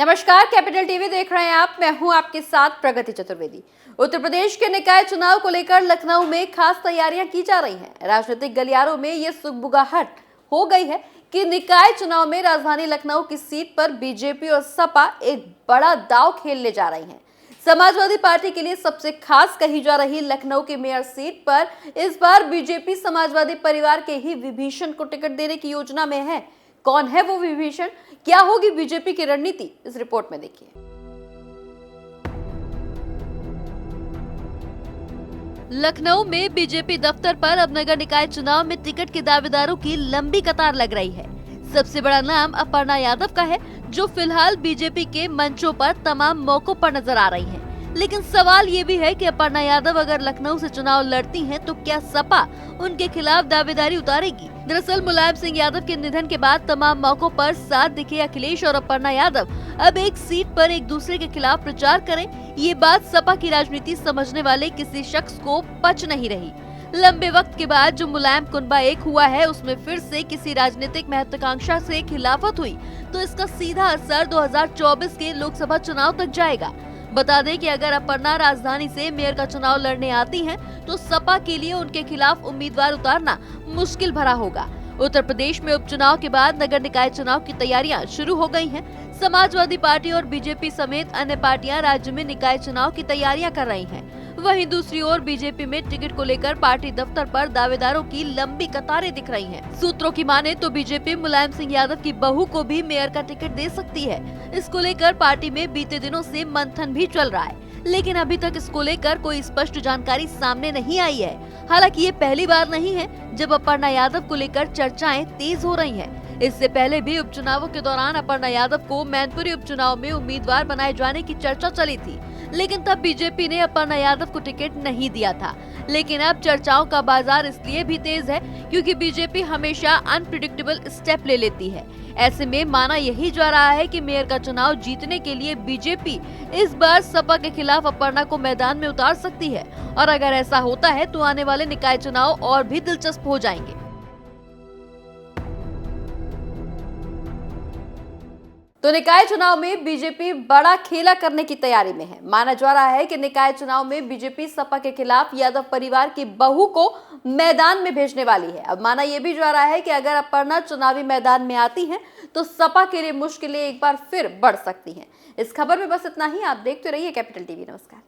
नमस्कार, capital TV देख रहे हैं आप। मैं हूं आपके साथ प्रगति चतुर्वेदी। उत्तर प्रदेश के निकाय चुनाव को लेकर लखनऊ में खास तैयारियां की जा रही हैं। राजनीतिक गलियारों में ये सुगबुगाहट हो गई है कि निकाय चुनाव में राजधानी लखनऊ की सीट पर बीजेपी और सपा एक बड़ा दांव खेलने जा रही हैं। समाजवादी पार्टी के लिए सबसे खास कही जा रही लखनऊ की मेयर सीट पर इस बार बीजेपी समाजवादी परिवार के ही विभीषण को टिकट देने की योजना में है। कौन है वो विभीषण, क्या होगी बीजेपी की रणनीति, इस रिपोर्ट में देखिए। लखनऊ में बीजेपी दफ्तर पर अब नगर निकाय चुनाव में टिकट के दावेदारों की लंबी कतार लग रही है। सबसे बड़ा नाम अपर्णा यादव का है, जो फिलहाल बीजेपी के मंचों पर तमाम मौकों पर नजर आ रही हैं। लेकिन सवाल ये भी है कि अपर्णा यादव अगर लखनऊ से चुनाव लड़ती हैं, तो क्या सपा उनके खिलाफ दावेदारी उतारेगी? दरअसल मुलायम सिंह यादव के निधन के बाद तमाम मौकों पर साथ दिखे अखिलेश और अपर्णा यादव अब एक सीट पर एक दूसरे के खिलाफ प्रचार करें, ये बात सपा की राजनीति समझने वाले किसी शख्स को पच नहीं रही। लंबे वक्त के बाद जो मुलायम कुनबा एक हुआ है, उसमें फिर से किसी राजनीतिक महत्वाकांक्षा से खिलाफत हुई तो इसका सीधा असर 2024 के लोकसभा चुनाव तक जाएगा। बता दें कि अगर अपर्णा राजधानी से मेयर का चुनाव लड़ने आती हैं, तो सपा के लिए उनके खिलाफ उम्मीदवार उतारना मुश्किल भरा होगा। उत्तर प्रदेश में उपचुनाव के बाद नगर निकाय चुनाव की तैयारियां शुरू हो गई हैं। समाजवादी पार्टी और बीजेपी समेत अन्य पार्टियां राज्य में निकाय चुनाव की तैयारियां कर रही हैं। वहीं दूसरी ओर बीजेपी में टिकट को लेकर पार्टी दफ्तर पर दावेदारों की लंबी कतारें दिख रही हैं। सूत्रों की माने तो बीजेपी मुलायम सिंह यादव की बहू को भी मेयर का टिकट दे सकती है। इसको लेकर पार्टी में बीते दिनों से मंथन भी चल रहा है, लेकिन अभी तक इसको लेकर कोई स्पष्ट जानकारी सामने नहीं आई है। हालांकि ये पहली बार नहीं है जब अपर्णा यादव को लेकर चर्चाएं तेज हो रही हैं। इससे पहले भी उपचुनावों के दौरान अपर्णा यादव को मैनपुरी उपचुनाव में उम्मीदवार बनाए जाने की चर्चा चली थी, लेकिन तब बीजेपी ने अपर्णा यादव को टिकट नहीं दिया था। लेकिन अब चर्चाओं का बाजार इसलिए भी तेज है क्योंकि बीजेपी हमेशा अनप्रिडिक्टेबल स्टेप ले लेती है। ऐसे में माना यही जा रहा है कि मेयर का चुनाव जीतने के लिए बीजेपी इस बार सपा के खिलाफ अपर्णा को मैदान में उतार सकती है, और अगर ऐसा होता है तो आने वाले निकाय चुनाव और भी दिलचस्प हो जाएंगे। तो निकाय चुनाव में बीजेपी बड़ा खेला करने की तैयारी में है। माना जा रहा है कि निकाय चुनाव में बीजेपी सपा के खिलाफ यादव परिवार की बहू को मैदान में भेजने वाली है। अब माना यह भी जा रहा है कि अगर अपर्णा चुनावी मैदान में आती हैं, तो सपा के लिए मुश्किलें एक बार फिर बढ़ सकती हैं। इस खबर में बस इतना ही। आप देखते रहिए कैपिटल टीवी। नमस्कार।